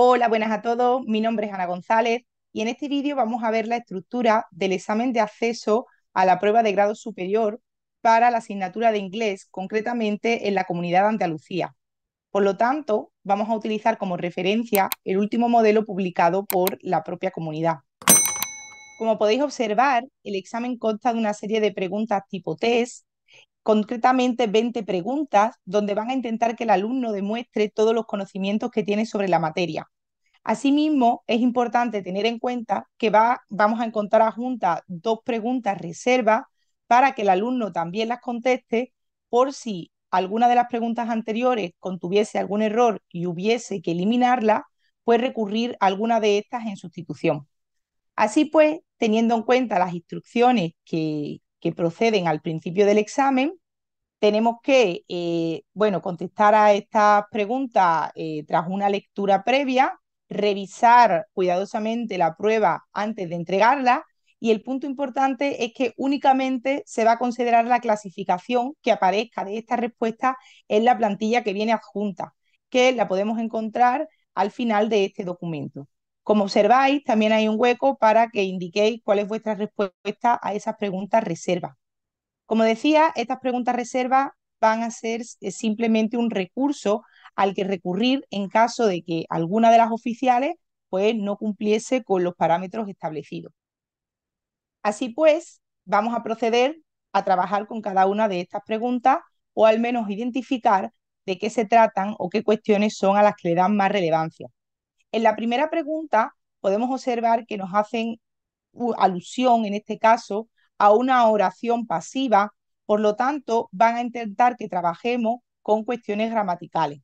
Hola, buenas a todos. Mi nombre es Ana González y en este vídeo vamos a ver la estructura del examen de acceso a la prueba de grado superior para la asignatura de inglés, concretamente en la Comunidad de Andalucía. Por lo tanto, vamos a utilizar como referencia el último modelo publicado por la propia comunidad. Como podéis observar, el examen consta de una serie de preguntas tipo test, concretamente 20 preguntas, donde van a intentar que el alumno demuestre todos los conocimientos que tiene sobre la materia. Asimismo, es importante tener en cuenta que vamos a encontrar juntas dos preguntas reservas para que el alumno también las conteste por si alguna de las preguntas anteriores contuviese algún error y hubiese que eliminarla, pues recurrir a alguna de estas en sustitución. Así pues, teniendo en cuenta las instrucciones que proceden al principio del examen, tenemos que contestar a estas preguntas tras una lectura previa, revisar cuidadosamente la prueba antes de entregarla y el punto importante es que únicamente se va a considerar la clasificación que aparezca de esta respuesta en la plantilla que viene adjunta, que la podemos encontrar al final de este documento. Como observáis, también hay un hueco para que indiquéis cuál es vuestra respuesta a esas preguntas reservas. Como decía, estas preguntas reservas van a ser simplemente un recurso al que recurrir en caso de que alguna de las oficiales pues, no cumpliese con los parámetros establecidos. Así pues, vamos a proceder a trabajar con cada una de estas preguntas o al menos identificar de qué se tratan o qué cuestiones son a las que le dan más relevancia. En la primera pregunta podemos observar que nos hacen alusión, en este caso, a una oración pasiva, por lo tanto, van a intentar que trabajemos con cuestiones gramaticales.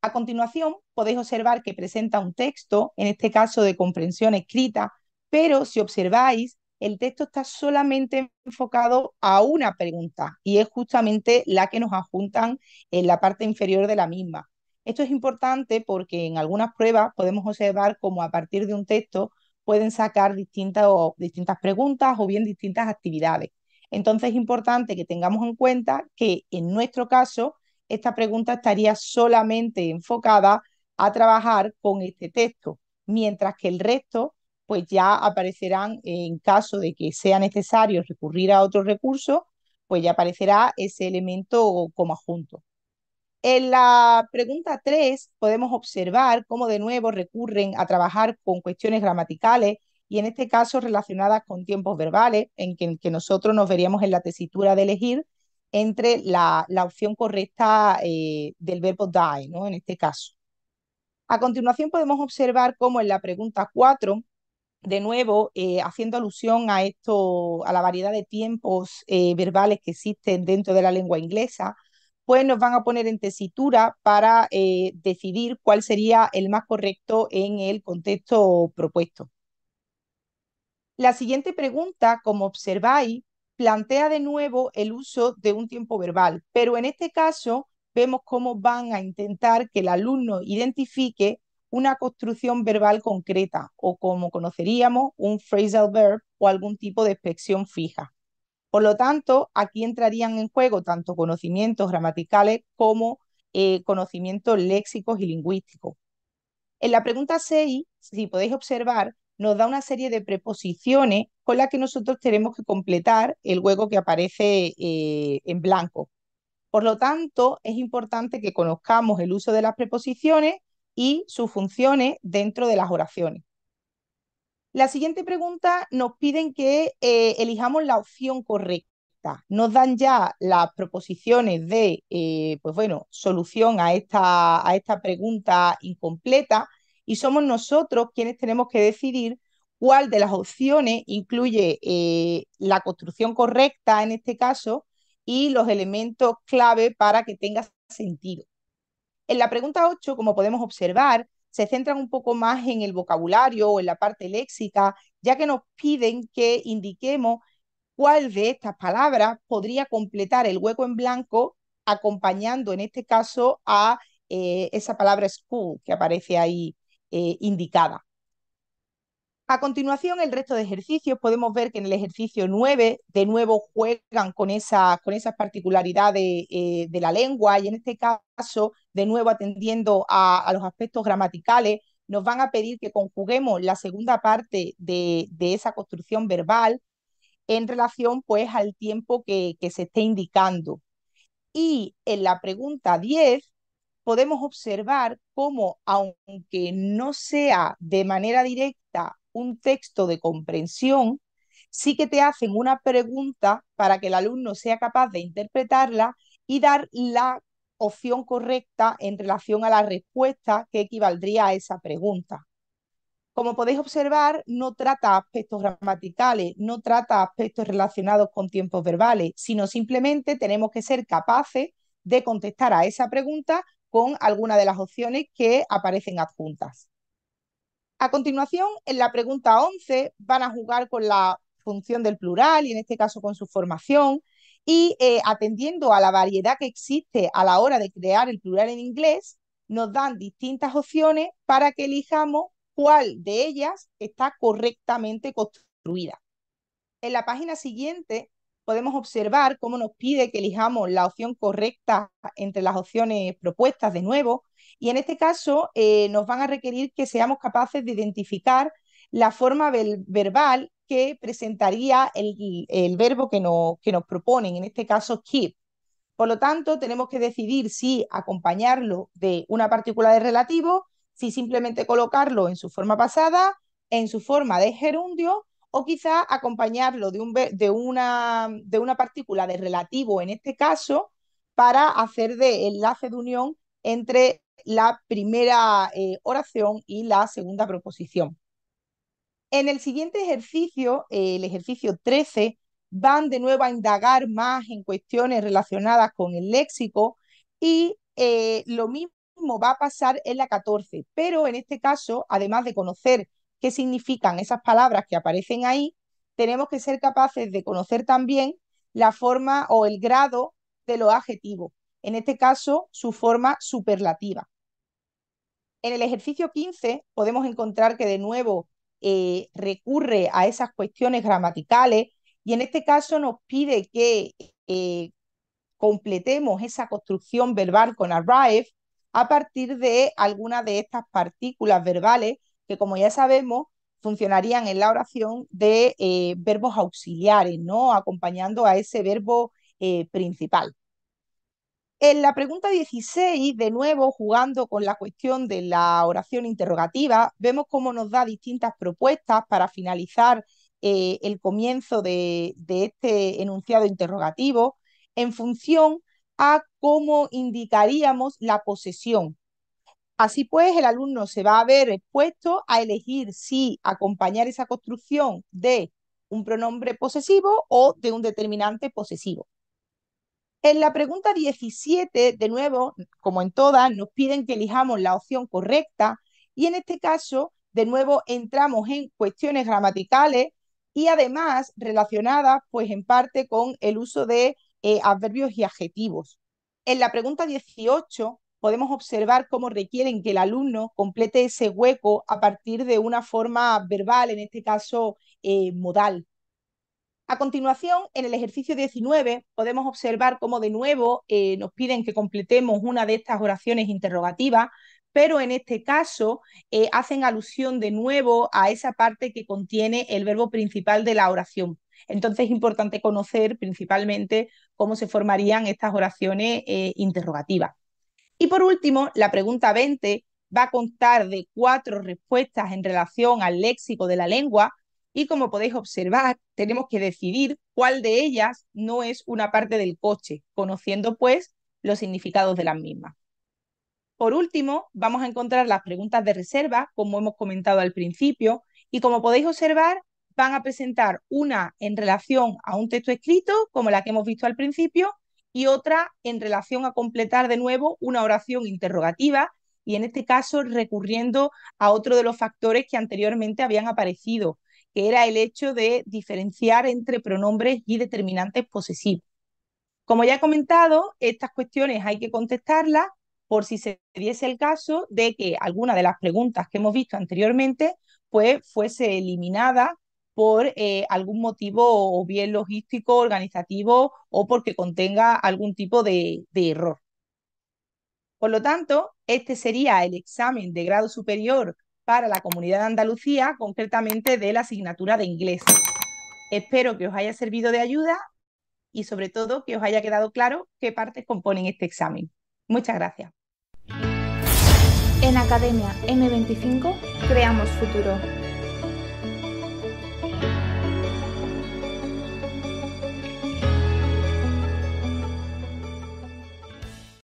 A continuación, podéis observar que presenta un texto, en este caso de comprensión escrita, pero si observáis, el texto está solamente enfocado a una pregunta y es justamente la que nos adjuntan en la parte inferior de la misma. Esto es importante porque en algunas pruebas podemos observar cómo a partir de un texto pueden sacar distintas preguntas o bien distintas actividades. Entonces es importante que tengamos en cuenta que en nuestro caso esta pregunta estaría solamente enfocada a trabajar con este texto, mientras que el resto pues ya aparecerán en caso de que sea necesario recurrir a otro recurso, pues ya aparecerá ese elemento como adjunto. En la pregunta 3 podemos observar cómo de nuevo recurren a trabajar con cuestiones gramaticales y en este caso relacionadas con tiempos verbales, que nosotros nos veríamos en la tesitura de elegir entre la opción correcta del verbo die, ¿no? En este caso. A continuación podemos observar cómo en la pregunta 4 de nuevo, haciendo alusión a esto, a la variedad de tiempos verbales que existen dentro de la lengua inglesa, pues nos van a poner en tesitura para decidir cuál sería el más correcto en el contexto propuesto. La siguiente pregunta, como observáis, plantea de nuevo el uso de un tiempo verbal, pero en este caso vemos cómo van a intentar que el alumno identifique una construcción verbal concreta o como conoceríamos un phrasal verb o algún tipo de expresión fija. Por lo tanto, aquí entrarían en juego tanto conocimientos gramaticales como conocimientos léxicos y lingüísticos. En la pregunta 6, si podéis observar, nos da una serie de preposiciones con las que nosotros tenemos que completar el hueco que aparece en blanco. Por lo tanto, es importante que conozcamos el uso de las preposiciones y sus funciones dentro de las oraciones. La siguiente pregunta nos piden que elijamos la opción correcta. Nos dan ya las proposiciones de, solución a esta pregunta incompleta y somos nosotros quienes tenemos que decidir cuál de las opciones incluye la construcción correcta en este caso y los elementos clave para que tenga sentido. En la pregunta 8, como podemos observar, se centran un poco más en el vocabulario o en la parte léxica, ya que nos piden que indiquemos cuál de estas palabras podría completar el hueco en blanco acompañando en este caso a esa palabra school que aparece ahí indicada. A continuación, el resto de ejercicios, podemos ver que en el ejercicio 9 de nuevo juegan con esas particularidades de la lengua y en este caso, de nuevo atendiendo a los aspectos gramaticales, nos van a pedir que conjuguemos la segunda parte de esa construcción verbal en relación pues al tiempo que se esté indicando. Y en la pregunta 10 podemos observar cómo, aunque no sea de manera directa un texto de comprensión, sí que te hacen una pregunta para que el alumno sea capaz de interpretarla y dar la opción correcta en relación a la respuesta que equivaldría a esa pregunta. Como podéis observar, no trata aspectos gramaticales, no trata aspectos relacionados con tiempos verbales, sino simplemente tenemos que ser capaces de contestar a esa pregunta con alguna de las opciones que aparecen adjuntas. A continuación, en la pregunta 11 van a jugar con la función del plural y en este caso con su formación y atendiendo a la variedad que existe a la hora de crear el plural en inglés, nos dan distintas opciones para que elijamos cuál de ellas está correctamente construida. En la página siguiente podemos observar cómo nos pide que elijamos la opción correcta entre las opciones propuestas de nuevo y en este caso nos van a requerir que seamos capaces de identificar la forma verbal que presentaría el verbo que nos proponen, en este caso keep. Por lo tanto, tenemos que decidir si acompañarlo de una partícula de relativo, si simplemente colocarlo en su forma pasada, en su forma de gerundio, o quizá acompañarlo de una partícula de relativo, en este caso, para hacer de enlace de unión entre la primera oración y la segunda proposición. En el siguiente ejercicio, el ejercicio 13, van de nuevo a indagar más en cuestiones relacionadas con el léxico y lo mismo va a pasar en la 14, pero en este caso, además de conocer qué significan esas palabras que aparecen ahí, tenemos que ser capaces de conocer también la forma o el grado de los adjetivos, en este caso su forma superlativa. En el ejercicio 15 podemos encontrar que de nuevo recurre a esas cuestiones gramaticales y en este caso nos pide que completemos esa construcción verbal con arrive a partir de algunas de estas partículas verbales que, como ya sabemos, funcionarían en la oración de verbos auxiliares, ¿no? Acompañando a ese verbo principal. En la pregunta 16, de nuevo, jugando con la cuestión de la oración interrogativa, vemos cómo nos da distintas propuestas para finalizar el comienzo de este enunciado interrogativo en función a cómo indicaríamos la posesión. Así pues, el alumno se va a ver expuesto a elegir si acompañar esa construcción de un pronombre posesivo o de un determinante posesivo. En la pregunta 17, de nuevo, como en todas, nos piden que elijamos la opción correcta y en este caso, de nuevo, entramos en cuestiones gramaticales y además relacionadas, pues en parte con el uso de adverbios y adjetivos. En la pregunta 18 podemos observar cómo requieren que el alumno complete ese hueco a partir de una forma verbal, en este caso modal. A continuación, en el ejercicio 19, podemos observar cómo de nuevo nos piden que completemos una de estas oraciones interrogativas, pero en este caso hacen alusión de nuevo a esa parte que contiene el verbo principal de la oración. Entonces es importante conocer principalmente cómo se formarían estas oraciones interrogativas. Y por último, la pregunta 20 va a constar de 4 respuestas en relación al léxico de la lengua y como podéis observar, tenemos que decidir cuál de ellas no es una parte del coche, conociendo pues los significados de las mismas. Por último, vamos a encontrar las preguntas de reserva, como hemos comentado al principio, y como podéis observar, van a presentar una en relación a un texto escrito, como la que hemos visto al principio, y otra en relación a completar de nuevo una oración interrogativa, y en este caso recurriendo a otro de los factores que anteriormente habían aparecido, que era el hecho de diferenciar entre pronombres y determinantes posesivos. Como ya he comentado, estas cuestiones hay que contestarlas por si se diese el caso de que alguna de las preguntas que hemos visto anteriormente pues fuese eliminada por algún motivo o bien logístico, organizativo o porque contenga algún tipo de error. Por lo tanto, este sería el examen de grado superior para la Comunidad de Andalucía, concretamente de la asignatura de inglés. Espero que os haya servido de ayuda y sobre todo que os haya quedado claro qué partes componen este examen. Muchas gracias. En Academia M25 creamos futuro.